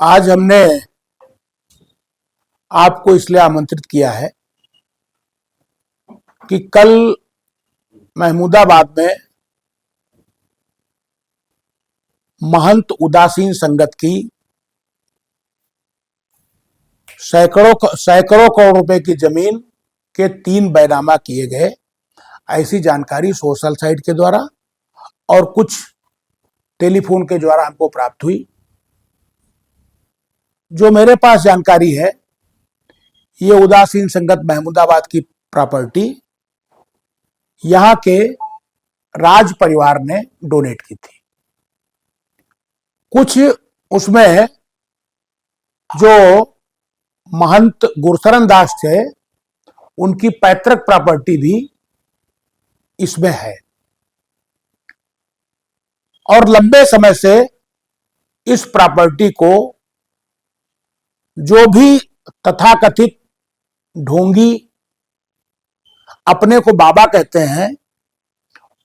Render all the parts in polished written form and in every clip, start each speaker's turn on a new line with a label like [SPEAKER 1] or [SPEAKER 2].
[SPEAKER 1] आज हमने आपको इसलिए आमंत्रित किया है कि कल महमूदाबाद में महंत उदासीन संगत की सैकड़ों करोड़ रुपए की जमीन के 3 बैनामा किए गए, ऐसी जानकारी सोशल साइट के द्वारा और कुछ टेलीफोन के द्वारा हमको प्राप्त हुई। जो मेरे पास जानकारी है, ये उदासीन संगत महमूदाबाद की प्रॉपर्टी यहां के राज परिवार ने डोनेट की थी। कुछ उसमें जो महंत गुरशरण दास थे, उनकी पैतृक प्रॉपर्टी भी इसमें है और लंबे समय से इस प्रॉपर्टी को जो भी तथाकथित ढोंगी अपने को बाबा कहते हैं,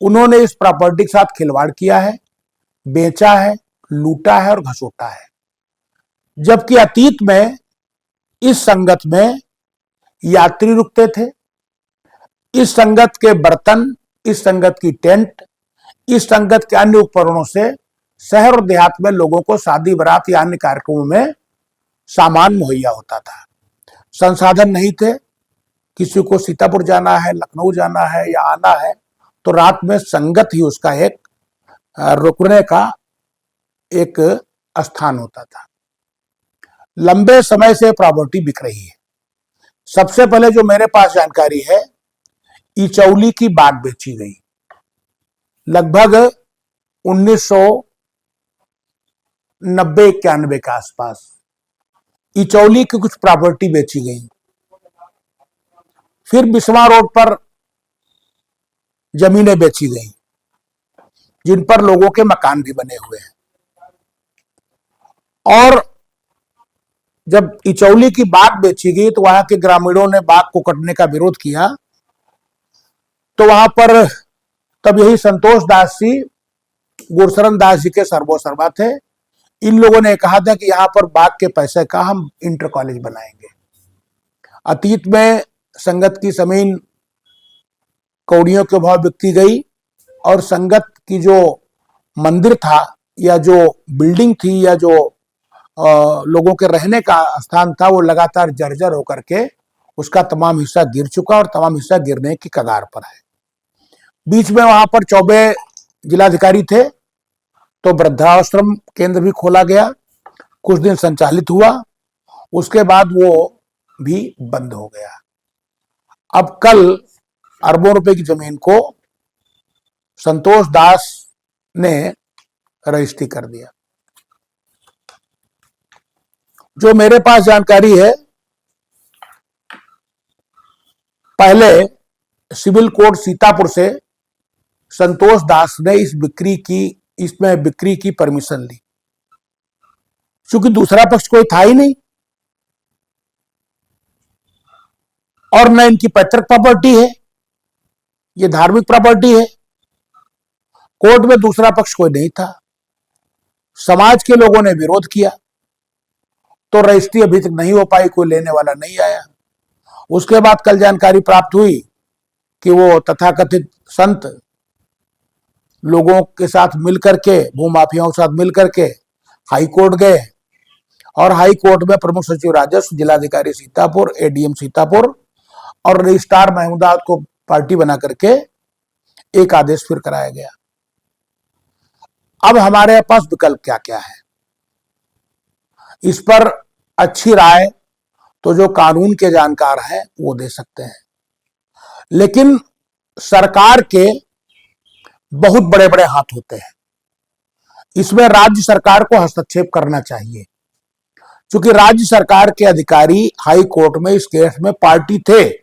[SPEAKER 1] उन्होंने इस प्रॉपर्टी के साथ खिलवाड़ किया है, बेचा है, लूटा है और घसोटा है। जबकि अतीत में इस संगत में यात्री रुकते थे, इस संगत के बर्तन, इस संगत की टेंट, इस संगत के अन्य उपकरणों से शहर और देहात में लोगों को शादी बारात या अन्य कार्यक्रमों में सामान मुहैया होता था। संसाधन नहीं थे, किसी को सीतापुर जाना है, लखनऊ जाना है या आना है, तो रात में संगत ही उसका एक रुकने का एक स्थान होता था। लंबे समय से प्रॉपर्टी बिक रही है। सबसे पहले जो मेरे पास जानकारी है, इचौली की बाग बेची गई लगभग 1990-91 के आसपास। इचौली की कुछ प्रॉपर्टी बेची गई। फिर बिस्वा रोड पर जमीनें बेची गई, जिन पर लोगों के मकान भी बने हुए हैं। और जब इचौली की बाग बेची गई तो वहां के ग्रामीणों ने बाग को कटने का विरोध किया, तो वहां पर तब यही संतोष दास जी, गुरशरण दास जी के सर्वोसर्वा थे। इन लोगों ने कहा था कि यहाँ पर बाग के पैसे का हम इंटर कॉलेज बनाएंगे। अतीत में संगत की जमीन कौड़ियों के भाव बिकती गई और संगत की जो मंदिर था या जो बिल्डिंग थी या जो लोगों के रहने का स्थान था, वो लगातार जर्जर होकर के उसका तमाम हिस्सा गिर चुका और तमाम हिस्सा गिरने की कगार पर है। बीच में वहां पर चौबे जिलाधिकारी थे, तो वृद्धाश्रम केंद्र भी खोला गया, कुछ दिन संचालित हुआ, उसके बाद वो भी बंद हो गया। अब कल अरबों रुपए की जमीन को संतोष दास ने रजिस्ट्री कर दिया। जो मेरे पास जानकारी है, पहले सिविल कोर्ट सीतापुर से संतोष दास ने इसमें बिक्री की परमिशन ली, क्योंकि दूसरा पक्ष कोई था ही नहीं और न इनकी पैतृक प्रॉपर्टी है, ये धार्मिक प्रॉपर्टी है। कोर्ट में दूसरा पक्ष कोई नहीं था। समाज के लोगों ने विरोध किया, तो रजिस्ट्री अभी तक नहीं हो पाई, कोई लेने वाला नहीं आया। उसके बाद कल जानकारी प्राप्त हुई कि वो तथाकथित संत लोगों के साथ मिलकर के, भूमाफियाओं के साथ मिलकर के हाई कोर्ट गए और हाई कोर्ट में प्रमुख सचिव राजस्व, जिलाधिकारी सीतापुर, एडीएम सीतापुर और रजिस्ट्रार महमूदाबाद को पार्टी बना करके एक आदेश फिर कराया गया। अब हमारे पास विकल्प क्या क्या है, इस पर अच्छी राय तो जो कानून के जानकार हैं वो दे सकते हैं, लेकिन सरकार के बहुत बड़े बड़े हाथ होते हैं। इसमें राज्य सरकार को हस्तक्षेप करना चाहिए, क्योंकि राज्य सरकार के अधिकारी हाई कोर्ट में इस केस में पार्टी थे।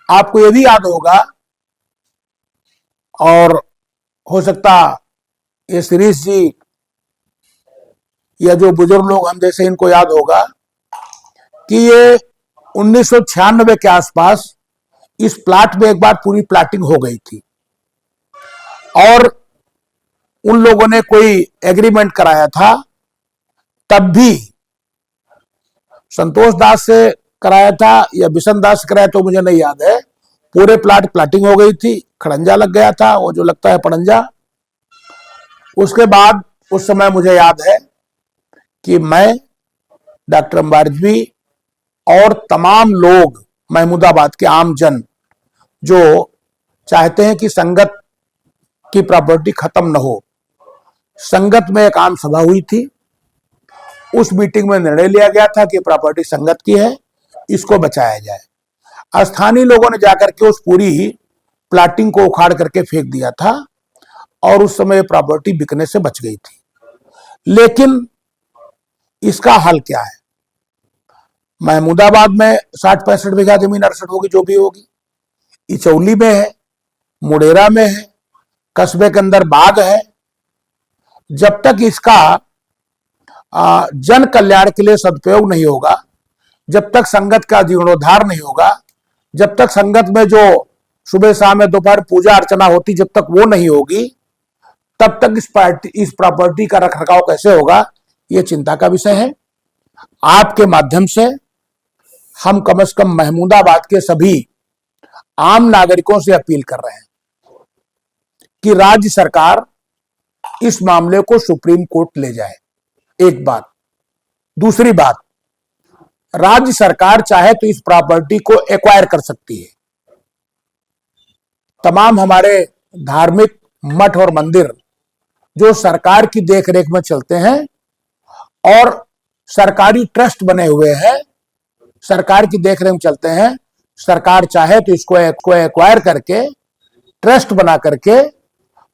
[SPEAKER 1] आपको यह भी याद होगा और हो सकता ये शिरीष जी या जो बुजुर्ग लोग हम जैसे इनको याद होगा कि ये 1996 के आसपास इस प्लाट में एक बार पूरी प्लाटिंग हो गई थी और उन लोगों ने कोई एग्रीमेंट कराया था तब भी संतोष दास से कराया था या बिशन दास से कराया तो मुझे नहीं याद है, पूरे प्लाट प्लाटिंग हो गई थी, खड़ंजा लग गया था, वो जो लगता है पड़ंजा। उसके बाद उस समय मुझे याद है कि मैं, डॉक्टर वाजपेयी और तमाम लोग, महमूदाबाद के आम जन जो चाहते हैं कि संगत की प्रॉपर्टी खत्म न हो, संगत में एक आम सभा हुई थी। उस मीटिंग में निर्णय लिया गया था कि प्रॉपर्टी संगत की है, इसको बचाया जाए। स्थानीय लोगों ने जाकर के उस पूरी प्लाटिंग को उखाड़ करके फेंक दिया था और उस समय प्रॉपर्टी बिकने से बच गई थी। लेकिन इसका हल क्या है? महमूदाबाद में 60-65 बीघा जमीन 68 होगी, जो भी होगी, इचौली में है, मुडेरा में है, कस्बे के अंदर बाग है। जब तक इसका जन कल्याण के लिए सदुपयोग नहीं होगा, जब तक संगत का जीर्णोद्धार नहीं होगा, जब तक संगत में जो सुबह शाम में दोपहर पूजा अर्चना होती, जब तक वो नहीं होगी, तब तक इस प्रॉपर्टी का रखरखाव कैसे होगा, ये चिंता का विषय है। आपके माध्यम से हम कम से कम महमूदाबाद के सभी आम नागरिकों से अपील कर रहे हैं कि राज्य सरकार इस मामले को सुप्रीम कोर्ट ले जाए, एक बात। दूसरी बात, राज्य सरकार चाहे तो इस प्रॉपर्टी को एक्वायर कर सकती है। तमाम हमारे धार्मिक मठ और मंदिर जो सरकार की देखरेख में चलते हैं और सरकारी ट्रस्ट बने हुए हैं, सरकार की देखरेख में चलते हैं, सरकार चाहे तो इसको एक्वायर करके, ट्रस्ट बना करके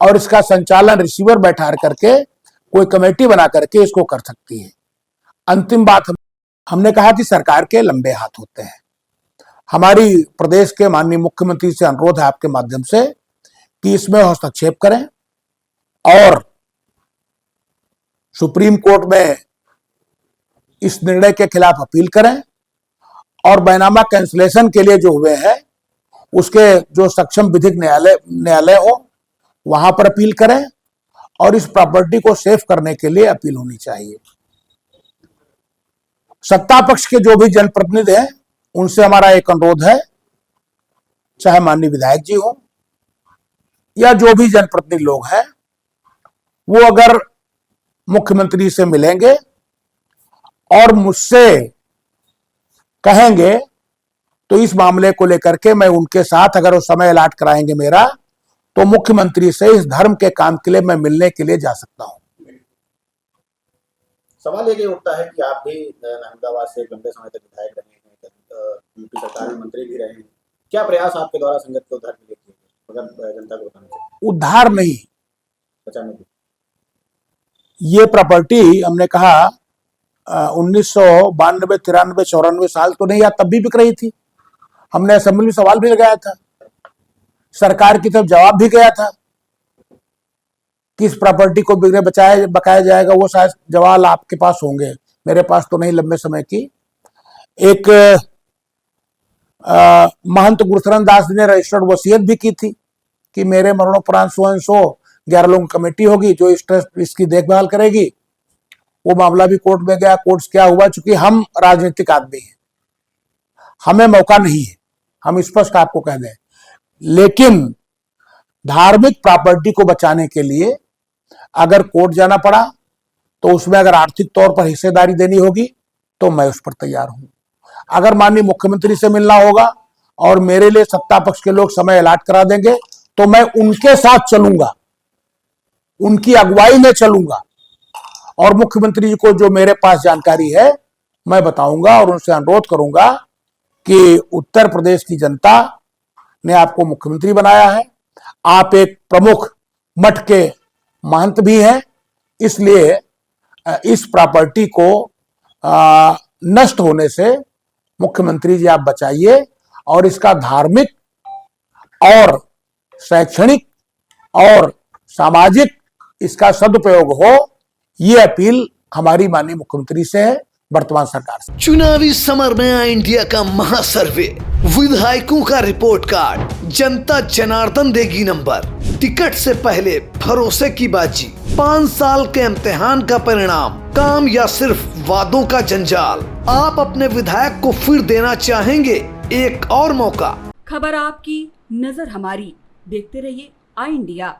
[SPEAKER 1] और इसका संचालन रिसीवर बैठा करके, कोई कमेटी बना करके इसको कर सकती है। अंतिम बात, हमने कहा कि सरकार के लंबे हाथ होते हैं। हमारी प्रदेश के माननीय मुख्यमंत्री से अनुरोध है आपके माध्यम से कि इसमें हस्तक्षेप करें और सुप्रीम कोर्ट में इस निर्णय के खिलाफ अपील करें और बैनामा कैंसिलेशन के लिए जो हुए हैं उसके जो सक्षम विधिक न्यायालय हो वहां पर अपील करें और इस प्रॉपर्टी को सेफ करने के लिए अपील होनी चाहिए। सत्ता पक्ष के जो भी जनप्रतिनिधि हैं उनसे हमारा एक अनुरोध है, चाहे माननीय विधायक जी हो या जो भी जनप्रतिनिधि लोग हैं, वो अगर मुख्यमंत्री से मिलेंगे और मुझसे कहेंगे तो इस मामले को लेकर के मैं उनके साथ, अगर वो समय अलाट कराएंगे मेरा, तो मुख्यमंत्री से इस धर्म के काम के लिए मैं मिलने के लिए जा सकता हूं।
[SPEAKER 2] सवाल ये उठता है कि आप भी अहमदाबाद से लंबे समय तक विधायक रहे हैं, यूपी सरकार में मंत्री भी रहे हैं, क्या प्रयास आपके द्वारा संगत के उद्धार के लिए किए गए? अगर जनता को बताना चाहिए।
[SPEAKER 1] उद्धार नहीं,
[SPEAKER 2] बचाने की।
[SPEAKER 1] ये प्रॉपर्टी हमने कहा 1992, 93, 94 साल तो नहीं, या तब भी बिक रही थी। हमने असेंबली में सवाल भी लगाया था, सरकार की तरफ जवाब भी गया था कि इस प्रॉपर्टी को बिकने बकाया जाएगा। वो शायद जवाब आपके पास होंगे, मेरे पास तो नहीं लंबे समय की। एक महंत गुरुशरण दास जी ने रजिस्टर्ड वसीयत भी की थी कि मेरे मरणोपरांत 11 लोगों की कमेटी होगी जो इसकी देखभाल करेगी। वो मामला भी कोर्ट में गया, कोर्ट क्या हुआ, चूंकि हम राजनीतिक आदमी हैं, हमें मौका नहीं है, हम स्पष्ट आपको कह दें। लेकिन धार्मिक प्रॉपर्टी को बचाने के लिए अगर कोर्ट जाना पड़ा तो उसमें अगर आर्थिक तौर पर हिस्सेदारी देनी होगी तो मैं उस पर तैयार हूं। अगर माननीय मुख्यमंत्री से मिलना होगा और मेरे लिए सत्ता पक्ष के लोग समय अलाट करा देंगे तो मैं उनके साथ चलूंगा, उनकी अगुवाई में चलूंगा और मुख्यमंत्री जी को जो मेरे पास जानकारी है मैं बताऊंगा और उनसे अनुरोध करूंगा कि उत्तर प्रदेश की जनता ने आपको मुख्यमंत्री बनाया है, आप एक प्रमुख मठ के महंत भी हैं, इसलिए इस प्रॉपर्टी को नष्ट होने से मुख्यमंत्री जी आप बचाइए और इसका धार्मिक और शैक्षणिक और सामाजिक इसका सदुपयोग हो, ये अपील हमारी माननीय मुख्यमंत्री से है, वर्तमान सरकार से।
[SPEAKER 3] चुनावी समर में आया इंडिया का महासर्वे, विधायकों का रिपोर्ट कार्ड, जनता जनार्दन देगी नंबर, टिकट से पहले भरोसे की बाजी, 5 साल के इम्तिहान का परिणाम, काम या सिर्फ वादों का जंजाल? आप अपने विधायक को फिर देना चाहेंगे एक और मौका?
[SPEAKER 4] खबर आपकी, नजर हमारी। देखते रहिए आई इंडिया।